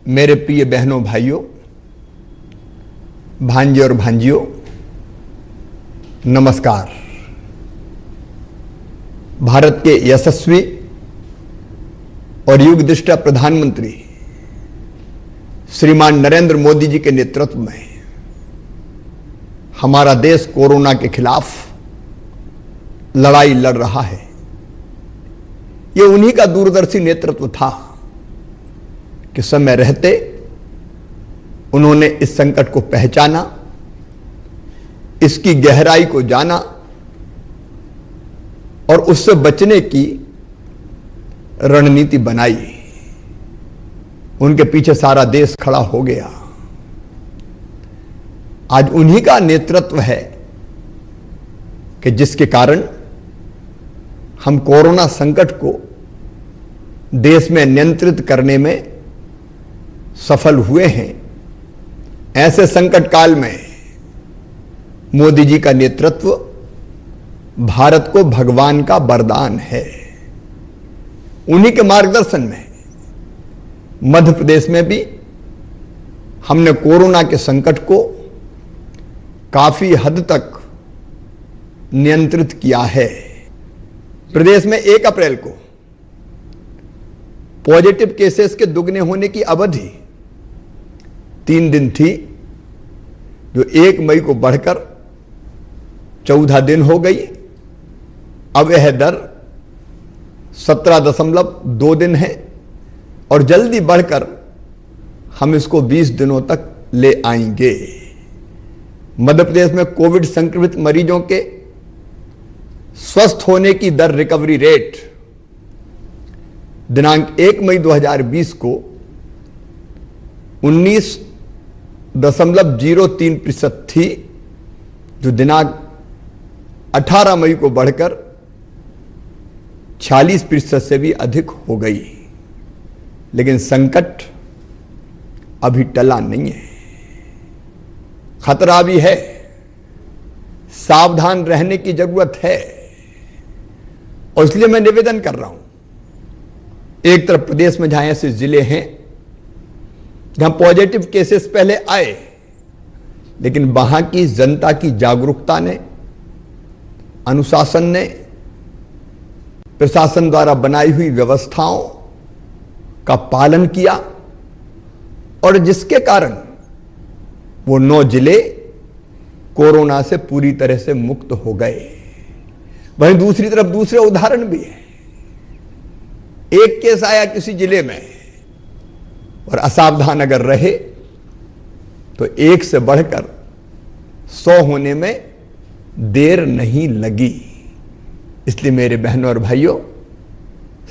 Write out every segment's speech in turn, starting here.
मेरे प्रिय बहनों, भाइयों, भांजे और भांजियों, नमस्कार। भारत के यशस्वी और युगदृष्टा प्रधानमंत्री श्रीमान नरेंद्र मोदी जी के नेतृत्व में हमारा देश कोरोना के खिलाफ लड़ाई लड़ रहा है। यह उन्हीं का दूरदर्शी नेतृत्व था कि समय रहते उन्होंने इस संकट को पहचाना, इसकी गहराई को जाना और उससे बचने की रणनीति बनाई। उनके पीछे सारा देश खड़ा हो गया। आज उन्हीं का नेतृत्व है कि जिसके कारण हम कोरोना संकट को देश में नियंत्रित करने में सफल हुए हैं। ऐसे संकट काल में मोदी जी का नेतृत्व भारत को भगवान का वरदान है। उन्हीं के मार्गदर्शन में मध्य प्रदेश में भी हमने कोरोना के संकट को काफी हद तक नियंत्रित किया है। प्रदेश में 1 अप्रैल को पॉजिटिव केसेस के दुगने होने की अवधि 3 दिन थी, जो 1 मई को बढ़कर 14 दिन हो गई। अब यह दर 17.2 दिन है और जल्दी बढ़कर हम इसको 20 दिनों तक ले आएंगे। मध्य प्रदेश में कोविड संक्रमित मरीजों के स्वस्थ होने की दर, रिकवरी रेट, दिनांक 1 मई 2020 को 19.03% थी, जो दिनांक 18 मई को बढ़कर 46% से भी अधिक हो गई। लेकिन संकट अभी टला नहीं है, खतरा भी है, सावधान रहने की जरूरत है। और इसलिए मैं निवेदन कर रहा हूं, एक तरफ प्रदेश में जहां ऐसे जिले हैं जहां पॉजिटिव केसेस पहले आए, लेकिन वहां की जनता की जागरूकता ने, अनुशासन ने, प्रशासन द्वारा बनाई हुई व्यवस्थाओं का पालन किया और जिसके कारण वो 9 जिले कोरोना से पूरी तरह से मुक्त हो गए। वहीं दूसरी तरफ दूसरे उदाहरण भी है। एक केस आया किसी जिले में और असावधान अगर रहे तो 1 से बढ़कर 100 होने में देर नहीं लगी। इसलिए मेरे बहनों और भाइयों,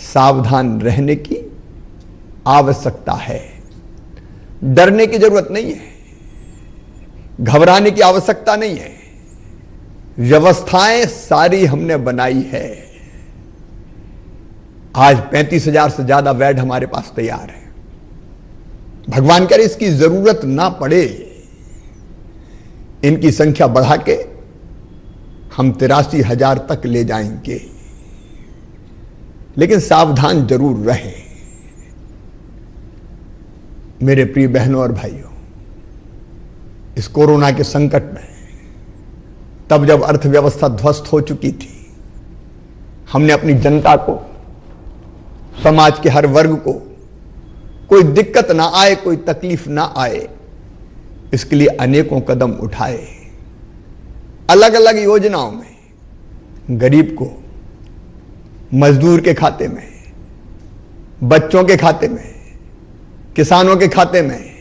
सावधान रहने की आवश्यकता है। डरने की जरूरत नहीं है, घबराने की आवश्यकता नहीं है। व्यवस्थाएं सारी हमने बनाई है। आज 35,000 से ज्यादा बेड हमारे पास तैयार है। भगवान करे इसकी जरूरत ना पड़े, इनकी संख्या बढ़ा के हम 83,000 तक ले जाएंगे। लेकिन सावधान जरूर रहें। मेरे प्रिय बहनों और भाइयों, इस कोरोना के संकट में तब जब अर्थव्यवस्था ध्वस्त हो चुकी थी, हमने अपनी जनता को, समाज के हर वर्ग को कोई दिक्कत ना आए, कोई तकलीफ ना आए, इसके लिए अनेकों कदम उठाए। अलग अलग योजनाओं में गरीब को, मजदूर के खाते में, बच्चों के खाते में, किसानों के खाते में,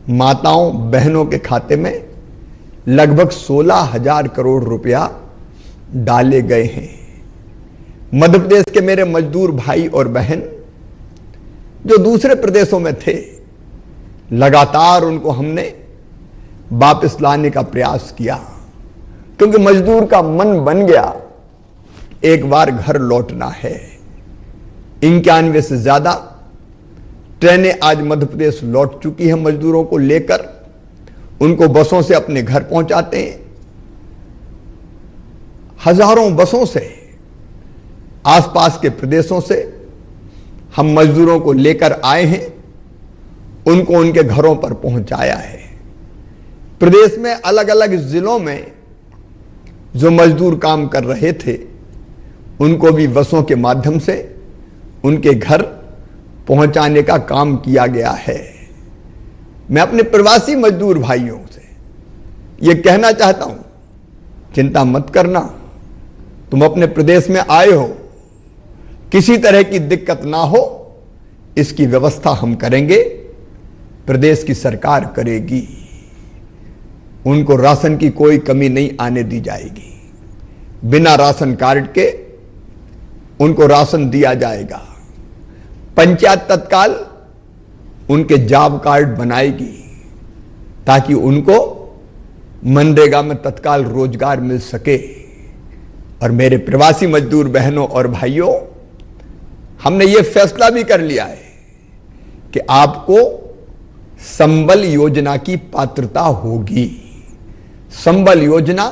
माताओं बहनों के खाते में लगभग 16,000 करोड़ रुपया डाले गए हैं। मध्य प्रदेश के मेरे मजदूर भाई और बहन जो दूसरे प्रदेशों में थे, लगातार उनको हमने वापस लाने का प्रयास किया, क्योंकि मजदूर का मन बन गया एक बार घर लौटना है। 91 से ज्यादा ट्रेनें आज मध्य प्रदेश लौट चुकी हैं। मजदूरों को लेकर उनको बसों से अपने घर पहुंचाते हैं। हजारों बसों से आसपास के प्रदेशों से हम मजदूरों को लेकर आए हैं उनको उनके घरों पर पहुंचाया है। प्रदेश में अलग अलग जिलों में जो मजदूर काम कर रहे थे उनको भी बसों के माध्यम से उनके घर पहुंचाने का काम किया गया है। मैं अपने प्रवासी मजदूर भाइयों से यह कहना चाहता हूं, चिंता मत करना, तुम अपने प्रदेश में आए हो, किसी तरह की दिक्कत ना हो, इसकी व्यवस्था हम करेंगे, प्रदेश की सरकार करेगी। उनको राशन की कोई कमी नहीं आने दी जाएगी। बिना राशन कार्ड के उनको राशन दिया जाएगा। पंचायत तत्काल उनके जॉब कार्ड बनाएगी ताकि उनको मनरेगा में तत्काल रोजगार मिल सके। और मेरे प्रवासी मजदूर बहनों और भाइयों, हमने ये फैसला भी कर लिया है कि आपको संबल योजना की पात्रता होगी। संबल योजना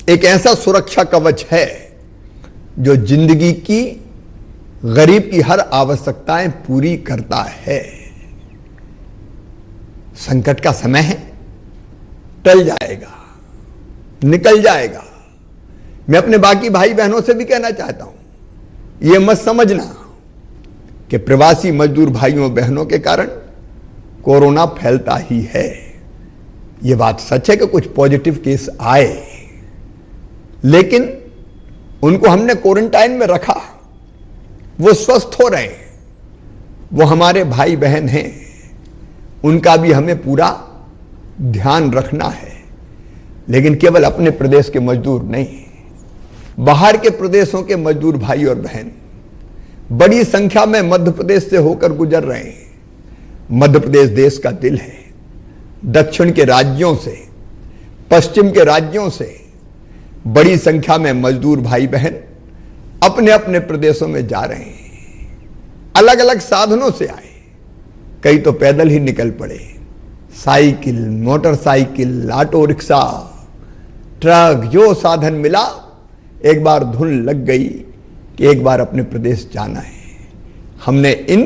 एक ऐसा सुरक्षा कवच है जो जिंदगी की, गरीब की हर आवश्यकताएं पूरी करता है। संकट का समय है, टल जाएगा, निकल जाएगा। मैं अपने बाकी भाई बहनों से भी कहना चाहता हूं, यह मत समझना कि प्रवासी मजदूर भाइयों बहनों के कारण कोरोना फैलता ही है। यह बात सच है कि कुछ पॉजिटिव केस आए, लेकिन उनको हमने क्वारंटाइन में रखा, वो स्वस्थ हो रहे हैं, वो हमारे भाई बहन हैं, उनका भी हमें पूरा ध्यान रखना है। लेकिन केवल अपने प्रदेश के मजदूर नहीं, बाहर के प्रदेशों के मजदूर भाई और बहन बड़ी संख्या में मध्य प्रदेश से होकर गुजर रहे हैं। मध्य प्रदेश देश का दिल है। दक्षिण के राज्यों से, पश्चिम के राज्यों से बड़ी संख्या में मजदूर भाई बहन अपने अपने प्रदेशों में जा रहे हैं। अलग अलग साधनों से आए, कई तो पैदल ही निकल पड़े, cycle, motorcycle, auto rickshaw, truck, जो साधन मिला, एक बार धुन लग गई कि एक बार अपने प्रदेश जाना है। हमने इन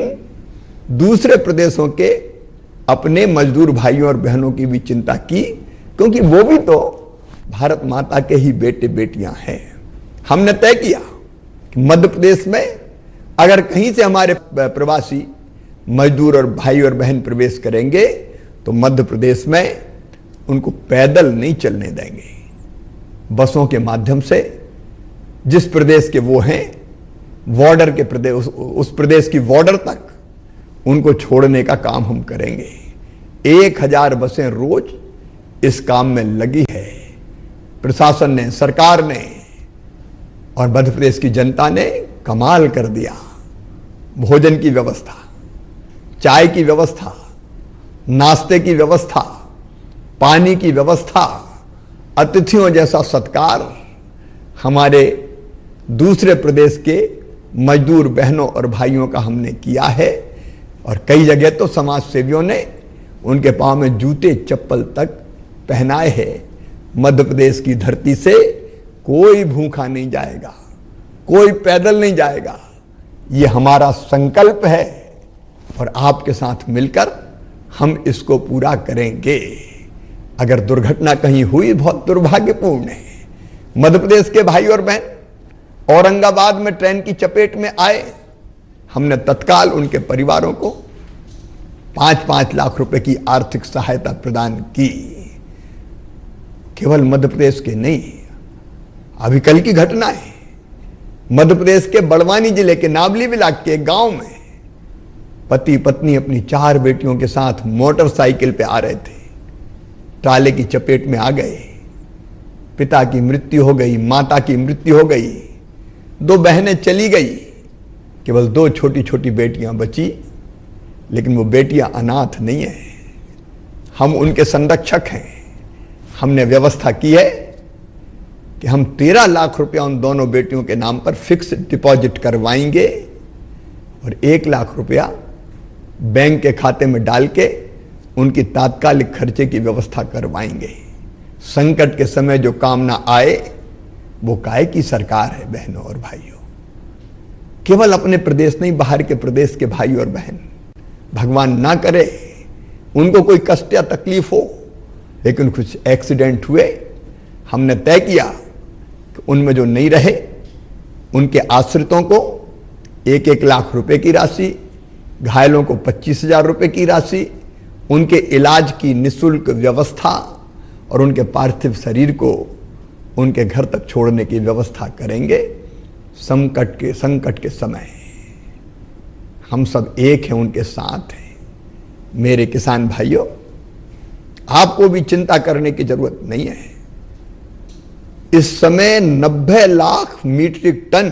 दूसरे प्रदेशों के अपने मजदूर भाइयों और बहनों की भी चिंता की, क्योंकि वो भी तो भारत माता के ही बेटे बेटियां हैं। हमने तय किया कि मध्य प्रदेश में अगर कहीं से हमारे प्रवासी मजदूर और भाई और बहन प्रवेश करेंगे तो मध्य प्रदेश में उनको पैदल नहीं चलने देंगे। बसों के माध्यम से जिस प्रदेश के वो हैं, बॉर्डर के प्रदेश, उस प्रदेश की बॉर्डर तक उनको छोड़ने का काम हम करेंगे। 1000 बसें रोज इस काम में लगी है। प्रशासन ने, सरकार ने और मध्य प्रदेश की जनता ने कमाल कर दिया। भोजन की व्यवस्था, चाय की व्यवस्था, नाश्ते की व्यवस्था, पानी की व्यवस्था, अतिथियों जैसा सत्कार हमारे दूसरे प्रदेश के मजदूर बहनों और भाइयों का हमने किया है। और कई जगह तो समाज सेवियों ने उनके पांव में जूते चप्पल तक पहनाए हैं। मध्य प्रदेश की धरती से कोई भूखा नहीं जाएगा, कोई पैदल नहीं जाएगा। ये हमारा संकल्प है और आपके साथ मिलकर हम इसको पूरा करेंगे। अगर दुर्घटना कहीं हुई, बहुत दुर्भाग्यपूर्ण है। मध्य प्रदेश के भाई और बहन औरंगाबाद में ट्रेन की चपेट में आए, हमने तत्काल उनके परिवारों को 5-5 लाख रुपए की आर्थिक सहायता प्रदान की। केवल मध्य प्रदेश के नहीं, अभी कल की घटना है, मध्य प्रदेश के बड़वानी जिले के नावली ब्लॉक के गांव में पति पत्नी अपनी 4 बेटियों के साथ मोटरसाइकिल पे आ रहे थे, ट्राले की चपेट में आ गए। पिता की मृत्यु हो गई, माता की मृत्यु हो गई, 2 बहनें चली गई, केवल 2 छोटी छोटी बेटियां बची। लेकिन वो बेटियां अनाथ नहीं है, हम उनके संरक्षक हैं। हमने व्यवस्था की है कि हम 13 लाख रुपया उन दोनों बेटियों के नाम पर फिक्स डिपॉजिट करवाएंगे और 1 लाख रुपया बैंक के खाते में डाल के उनकी तात्कालिक खर्चे की व्यवस्था करवाएंगे। संकट के समय जो काम ना आए वो काय की सरकार है। बहनों और भाइयों, केवल अपने प्रदेश नहीं, बाहर के प्रदेश के भाई और बहन भगवान ना करे उनको कोई कष्ट या तकलीफ हो, लेकिन कुछ एक्सीडेंट हुए, हमने तय किया कि उनमें जो नहीं रहे उनके आश्रितों को 1-1 लाख रुपए की राशि, घायलों को 25,000 रुपए की राशि, उनके इलाज की निःशुल्क व्यवस्था और उनके पार्थिव शरीर को उनके घर तक छोड़ने की व्यवस्था करेंगे। संकट के समय हम सब एक हैं, उनके साथ हैं। मेरे किसान भाइयों, आपको भी चिंता करने की जरूरत नहीं है। इस समय 90 लाख मीट्रिक टन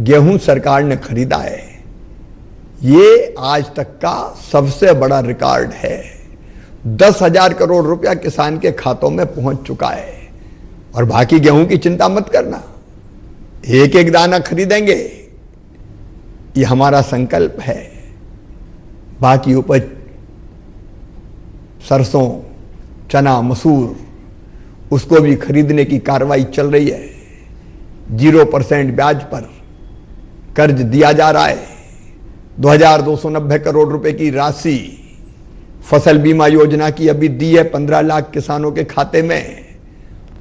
गेहूं सरकार ने खरीदा है। ये आज तक का सबसे बड़ा रिकॉर्ड है। 10,000 करोड़ रुपया किसान के खातों में पहुंच चुका है। और बाकी गेहूं की चिंता मत करना, एक एक दाना खरीदेंगे, ये हमारा संकल्प है। बाकी उपज सरसों, चना, मसूर, उसको भी खरीदने की कार्रवाई चल रही है। 0% ब्याज पर कर्ज दिया जा रहा है। 2,290 करोड़ रुपए की राशि फसल बीमा योजना की अभी दी है 15 लाख किसानों के खाते में,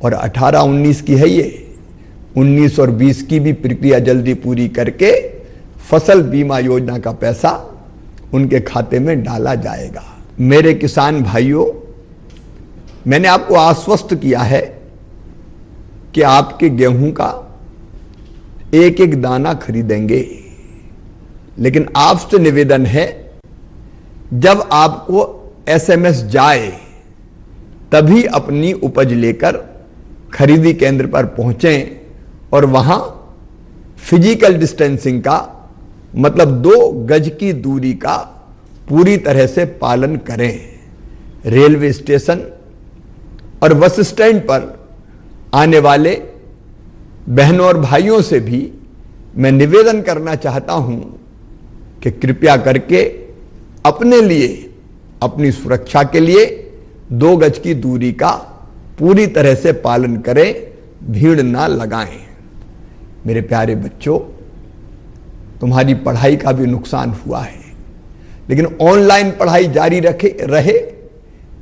और 18-19 की है ये। 19 और 20 की भी प्रक्रिया जल्दी पूरी करके फसल बीमा योजना का पैसा उनके खाते में डाला जाएगा। मेरे किसान भाइयों, मैंने आपको आश्वस्त किया है कि आपके गेहूं का एक एक दाना खरीदेंगे, लेकिन आपसे निवेदन है, जब आपको SMS जाए तभी अपनी उपज लेकर खरीदी केंद्र पर पहुंचें और वहां फिजिकल डिस्टेंसिंग का मतलब 2 गज की दूरी का पूरी तरह से पालन करें। रेलवे स्टेशन और बस स्टैंड पर आने वाले बहनों और भाइयों से भी मैं निवेदन करना चाहता हूं कि कृपया करके अपने लिए, अपनी सुरक्षा के लिए 2 गज की दूरी का पूरी तरह से पालन करें, भीड़ ना लगाएं। मेरे प्यारे बच्चों, तुम्हारी पढ़ाई का भी नुकसान हुआ है, लेकिन ऑनलाइन पढ़ाई जारी रहे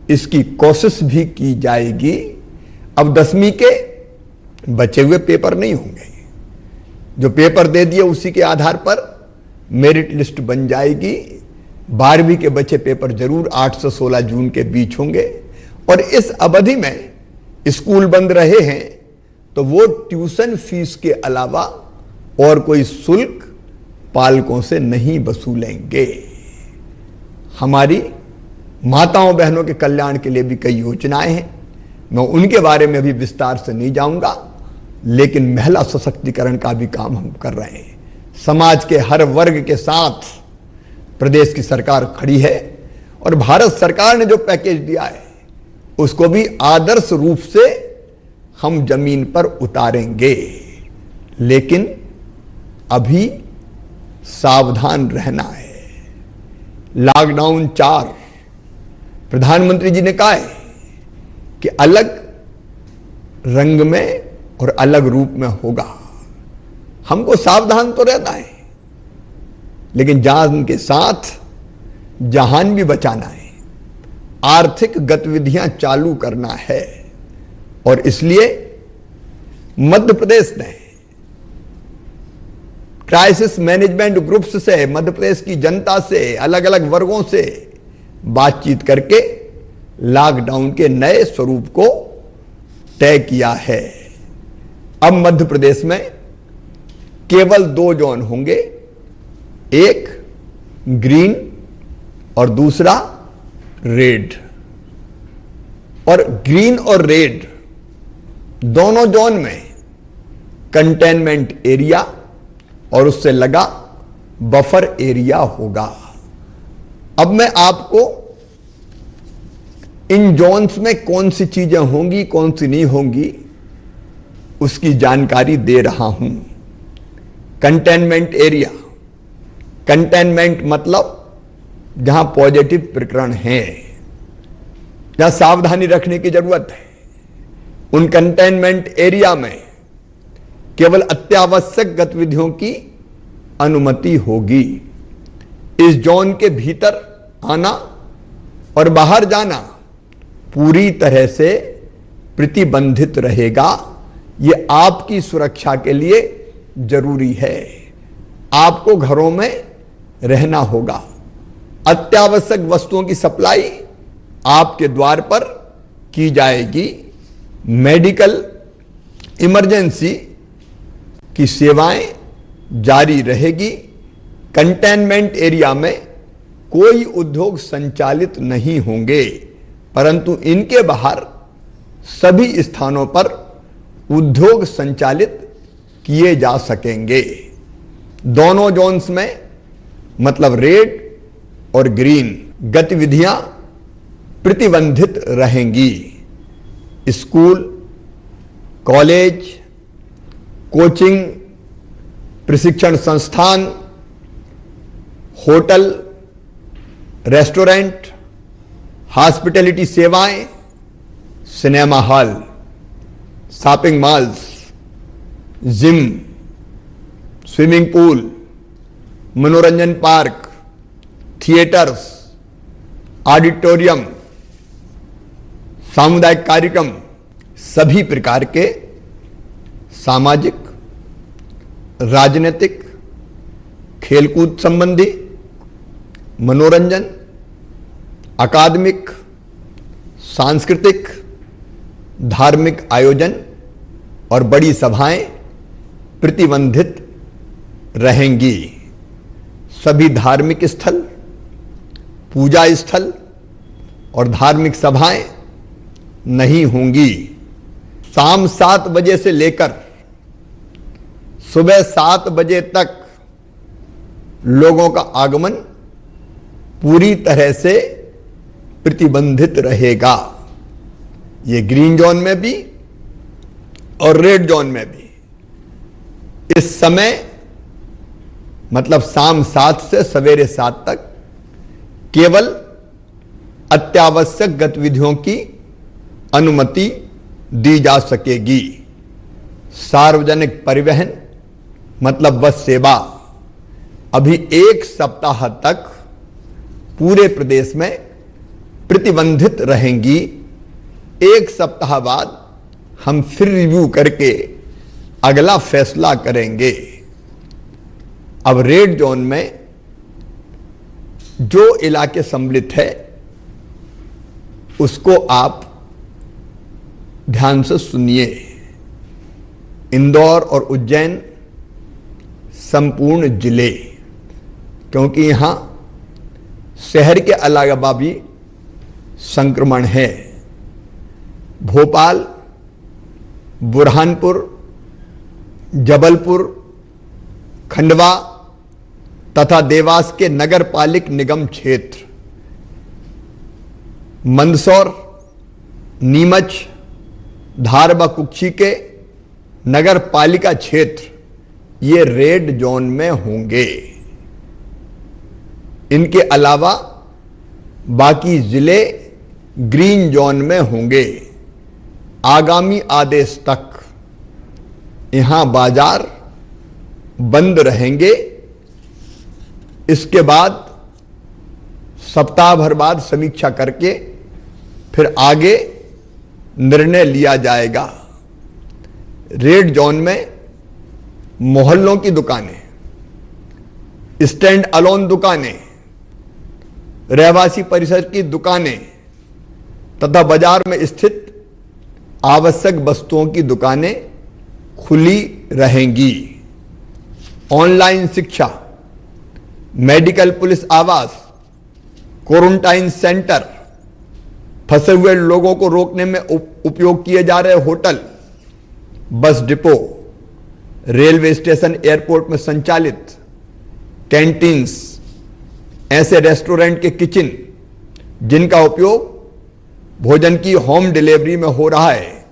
इसकी कोशिश भी की जाएगी। अब 10वीं के बचे हुए पेपर नहीं होंगे, जो पेपर दे दिए उसी के आधार पर मेरिट लिस्ट बन जाएगी। 12वीं के बचे पेपर जरूर 8 से 16 जून के बीच होंगे, और इस अवधि में स्कूल बंद रहे हैं तो वो ट्यूशन फीस के अलावा और कोई शुल्क पालकों से नहीं वसूलेंगे। हमारी माताओं बहनों के कल्याण के लिए भी कई योजनाएं हैं, मैं उनके बारे में अभी विस्तार से नहीं जाऊंगा, लेकिन महिला सशक्तिकरण का भी काम हम कर रहे हैं। समाज के हर वर्ग के साथ प्रदेश की सरकार खड़ी है, और भारत सरकार ने जो पैकेज दिया है उसको भी आदर्श रूप से हम जमीन पर उतारेंगे। लेकिन अभी सावधान रहना है। लॉकडाउन 4 प्रधानमंत्री जी ने कहा है कि अलग रंग में और अलग रूप में होगा। हमको सावधान तो रहना है, लेकिन जान के साथ जहान भी बचाना है। आर्थिक गतिविधियां चालू करना है, और इसलिए मध्य प्रदेश ने क्राइसिस मैनेजमेंट ग्रुप्स से, मध्य प्रदेश की जनता से, अलग अलग वर्गों से बातचीत करके लॉकडाउन के नए स्वरूप को तय किया है। अब मध्य प्रदेश में केवल 2 जोन होंगे, एक ग्रीन और दूसरा रेड। और ग्रीन और रेड दोनों जोन में कंटेनमेंट एरिया और उससे लगा बफर एरिया होगा। अब मैं आपको इन जोन्स में कौन सी चीजें होंगी, कौन सी नहीं होंगी, उसकी जानकारी दे रहा हूं। कंटेनमेंट एरिया, कंटेनमेंट मतलब जहां पॉजिटिव प्रकरण हैं, जहां सावधानी रखने की जरूरत है, उन कंटेनमेंट एरिया में केवल अत्यावश्यक गतिविधियों की अनुमति होगी। इस जोन के भीतर आना और बाहर जाना पूरी तरह से प्रतिबंधित रहेगा। यह आपकी सुरक्षा के लिए जरूरी है। आपको घरों में रहना होगा। अत्यावश्यक वस्तुओं की सप्लाई आपके द्वार पर की जाएगी। मेडिकल इमरजेंसी की सेवाएं जारी रहेगी। कंटेनमेंट एरिया में कोई उद्योग संचालित नहीं होंगे, परंतु इनके बाहर सभी स्थानों पर उद्योग संचालित किए जा सकेंगे। दोनों जोन्स में मतलब रेड और ग्रीन गतिविधियां प्रतिबंधित रहेंगी। स्कूल, कॉलेज, कोचिंग, प्रशिक्षण संस्थान, होटल, रेस्टोरेंट, हॉस्पिटैलिटी सेवाएं, cinema hall, shopping malls, gym, swimming pool, मनोरंजन पार्क, थिएटर्स, ऑडिटोरियम, सामुदायिक कार्यक्रम, सभी प्रकार के सामाजिक, राजनीतिक, खेलकूद संबंधी, मनोरंजन, अकादमिक, सांस्कृतिक, धार्मिक आयोजन और बड़ी सभाएं प्रतिबंधित रहेंगी। सभी धार्मिक स्थल, पूजा स्थल और धार्मिक सभाएं नहीं होंगी। शाम 7 बजे से लेकर सुबह 7 बजे तक लोगों का आगमन पूरी तरह से प्रतिबंधित रहेगा। ये ग्रीन जोन में भी और रेड जोन में भी। इस समय मतलब शाम 7 से सवेरे 7 तक केवल अत्यावश्यक गतिविधियों की अनुमति दी जा सकेगी। सार्वजनिक परिवहन मतलब बस सेवा अभी 1 सप्ताह तक पूरे प्रदेश में प्रतिबंधित रहेंगी। 1 सप्ताह बाद हम फिर रिव्यू करके अगला फैसला करेंगे। अब रेड जोन में जो इलाके सम्मिलित है उसको आप ध्यान से सुनिए। इंदौर और उज्जैन संपूर्ण जिले, क्योंकि यहां शहर के अलावा भी संक्रमण है। भोपाल, बुरहानपुर, जबलपुर, खंडवा तथा देवास के नगर पालिक निगम क्षेत्र, मंदसौर, नीमच, धार व कुक्षी के नगर पालिका क्षेत्र ये रेड जोन में होंगे। इनके अलावा बाकी जिले ग्रीन जोन में होंगे। आगामी आदेश तक यहां बाजार बंद रहेंगे। इसके बाद सप्ताह भर बाद समीक्षा करके फिर आगे निर्णय लिया जाएगा। रेड जोन में मोहल्लों की दुकानें, स्टैंड अलोन दुकानें, रहवासी परिसर की दुकानें तथा बाजार में स्थित आवश्यक वस्तुओं की दुकानें खुली रहेंगी। ऑनलाइन शिक्षा, मेडिकल पुलिस आवास, क्वारंटाइन सेंटर, फंसे हुए लोगों को रोकने में उपयोग किए जा रहे hotel, bus depot, railway station, airport में संचालित कैंटीन्स, ऐसे रेस्टोरेंट के किचन जिनका उपयोग भोजन की होम डिलीवरी में हो रहा है,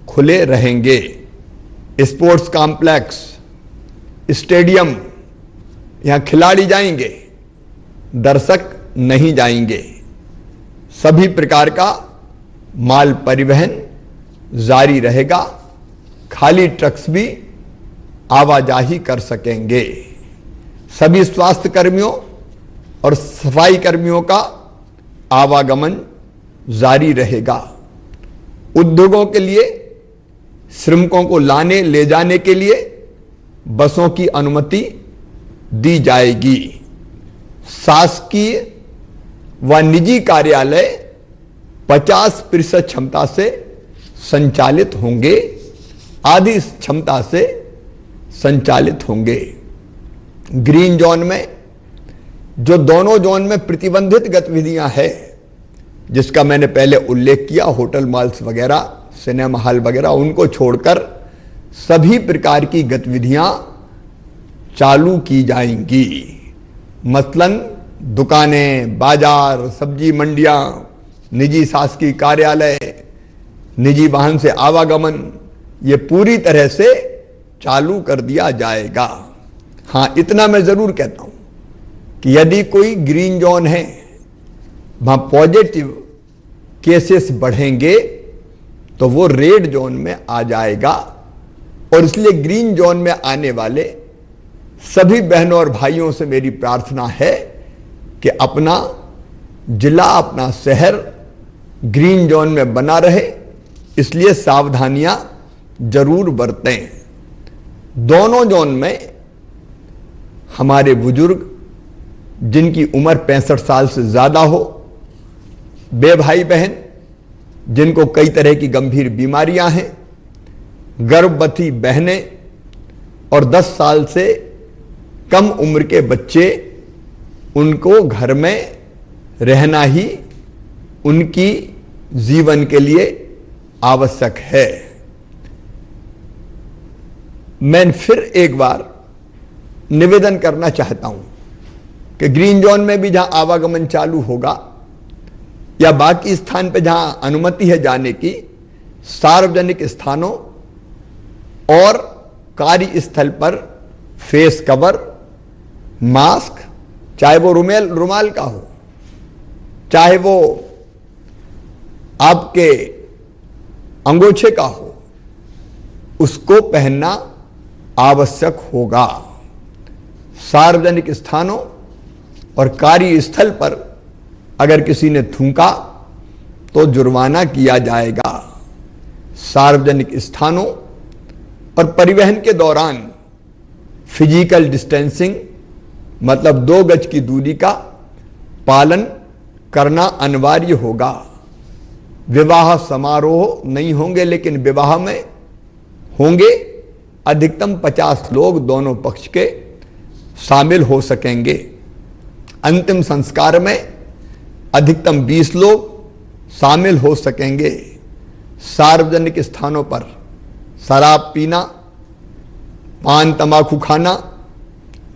खुले रहेंगे। स्पोर्ट्स कॉम्प्लेक्स, स्टेडियम, यहां खिलाड़ी जाएंगे, दर्शक नहीं जाएंगे। सभी प्रकार का माल परिवहन जारी रहेगा। खाली ट्रक्स भी आवाजाही कर सकेंगे। सभी स्वास्थ्य कर्मियों और सफाई कर्मियों का आवागमन जारी रहेगा। उद्योगों के लिए श्रमिकों को लाने ले जाने के लिए बसों की अनुमति दी जाएगी। शासकीय व निजी कार्यालय 50% क्षमता से संचालित होंगे, आधी क्षमता से संचालित होंगे। ग्रीन जोन में, जो दोनों जोन में प्रतिबंधित गतिविधियां हैं, जिसका मैंने पहले उल्लेख किया, होटल मॉल्स वगैरह, सिनेमा हॉल वगैरह, उनको छोड़कर सभी प्रकार की गतिविधियां चालू की जाएंगी। मसलन दुकानें, बाजार, सब्जी मंडियां, निजी शासकीय कार्यालय, निजी वाहन से आवागमन, ये पूरी तरह से चालू कर दिया जाएगा। हां, इतना मैं जरूर कहता हूं कि यदि कोई ग्रीन जोन है, वहां पॉजिटिव केसेस बढ़ेंगे तो वो रेड जोन में आ जाएगा। और इसलिए ग्रीन जोन में आने वाले सभी बहनों और भाइयों से मेरी प्रार्थना है कि अपना जिला, अपना शहर ग्रीन जोन में बना रहे, इसलिए सावधानियां जरूर बरतें। दोनों जोन में हमारे बुजुर्ग जिनकी उम्र 65 साल से ज्यादा हो, बे भाई बहन जिनको कई तरह की गंभीर बीमारियां हैं, गर्भवती बहनें और 10 साल से कम उम्र के बच्चे, उनको घर में रहना ही उनकी जीवन के लिए आवश्यक है। मैं फिर एक बार निवेदन करना चाहता हूं कि ग्रीन जोन में भी जहां आवागमन चालू होगा या बाकी स्थान पर जहां अनुमति है जाने की, सार्वजनिक स्थानों और कार्यस्थल पर फेस कवर, मास्क, चाहे वो रुमाल का हो, चाहे वो आपके अंगोछे का हो, उसको पहनना आवश्यक होगा। सार्वजनिक स्थानों और कार्यस्थल पर अगर किसी ने थूका तो जुर्माना किया जाएगा। सार्वजनिक स्थानों और परिवहन के दौरान फिजिकल डिस्टेंसिंग, मतलब 2 गज की दूरी का पालन करना अनिवार्य होगा। विवाह समारोह नहीं होंगे, लेकिन विवाह में होंगे अधिकतम 50 लोग दोनों पक्ष के शामिल हो सकेंगे। अंतिम संस्कार में अधिकतम 20 लोग शामिल हो सकेंगे। सार्वजनिक स्थानों पर शराब पीना, पान तंबाकू खाना,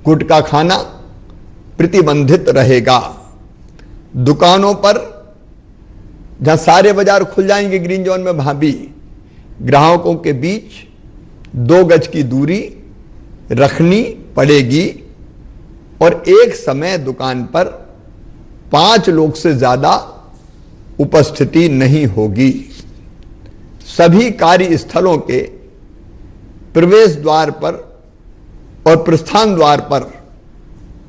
गुटखा खाना प्रतिबंधित रहेगा। दुकानों पर, जहां सारे बाजार खुल जाएंगे ग्रीन जोन में, वहां भी ग्राहकों के बीच 2 गज की दूरी रखनी पड़ेगी और एक समय दुकान पर 5 लोग से ज्यादा उपस्थिति नहीं होगी। सभी कार्यस्थलों के प्रवेश द्वार पर और प्रस्थान द्वार पर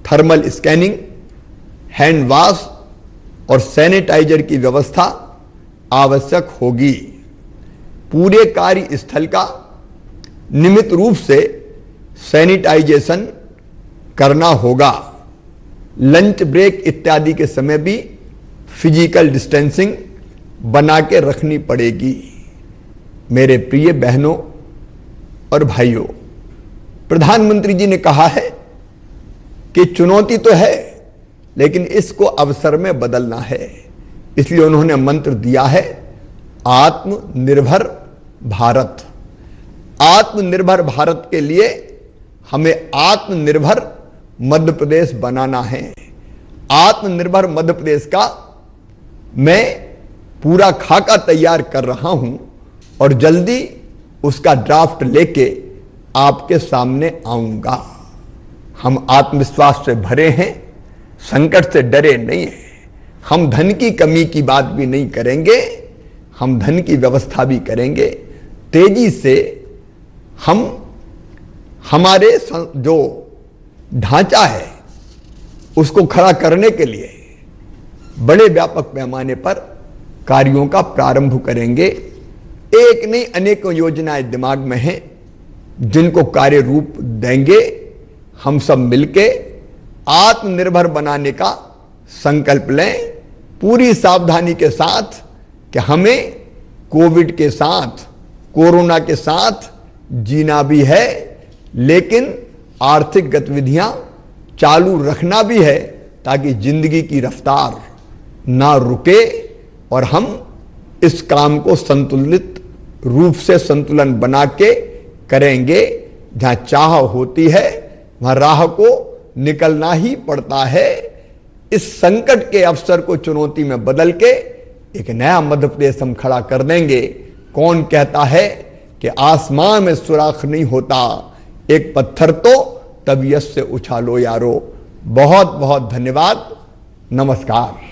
थर्मल स्कैनिंग, हैंड वॉश और सैनिटाइजर की व्यवस्था आवश्यक होगी। पूरे कार्यस्थल का नियमित रूप से सैनिटाइजेशन करना होगा। लंच ब्रेक इत्यादि के समय भी फिजिकल डिस्टेंसिंग बना के रखनी पड़ेगी। मेरे प्रिय बहनों और भाइयों, प्रधानमंत्री जी ने कहा है कि चुनौती तो है, लेकिन इसको अवसर में बदलना है। इसलिए उन्होंने मंत्र दिया है, आत्मनिर्भर भारत। आत्मनिर्भर भारत के लिए हमें आत्मनिर्भर मध्य प्रदेश बनाना है। आत्मनिर्भर मध्य प्रदेश का मैं पूरा खाका तैयार कर रहा हूं और जल्दी उसका ड्राफ्ट लेके आपके सामने आऊंगा। हम आत्मविश्वास से भरे हैं, संकट से डरे नहीं हैं। हम धन की कमी की बात भी नहीं करेंगे, हम धन की व्यवस्था भी करेंगे। तेजी से हम हमारे जो ढांचा है उसको खड़ा करने के लिए बड़े व्यापक पैमाने पर कार्यों का प्रारंभ करेंगे। एक नहीं अनेकों योजनाएं दिमाग में हैं जिनको कार्य रूप देंगे। हम सब मिलके आत्मनिर्भर बनाने का संकल्प लें, पूरी सावधानी के साथ कि हमें कोविड के साथ, कोरोना के साथ जीना भी है, लेकिन आर्थिक गतिविधियां चालू रखना भी है ताकि जिंदगी की रफ्तार ना रुके और हम इस काम को संतुलित रूप से संतुलन बना के करेंगे। जहां चाह होती है वहां राह को निकलना ही पड़ता है। इस संकट के अवसर को चुनौती में बदल के एक नया मध्य प्रदेश हम खड़ा कर देंगे। कौन कहता है कि आसमान में सुराख नहीं होता, एक पत्थर तो तबीयत से उछालो यारो। बहुत बहुत धन्यवाद। नमस्कार।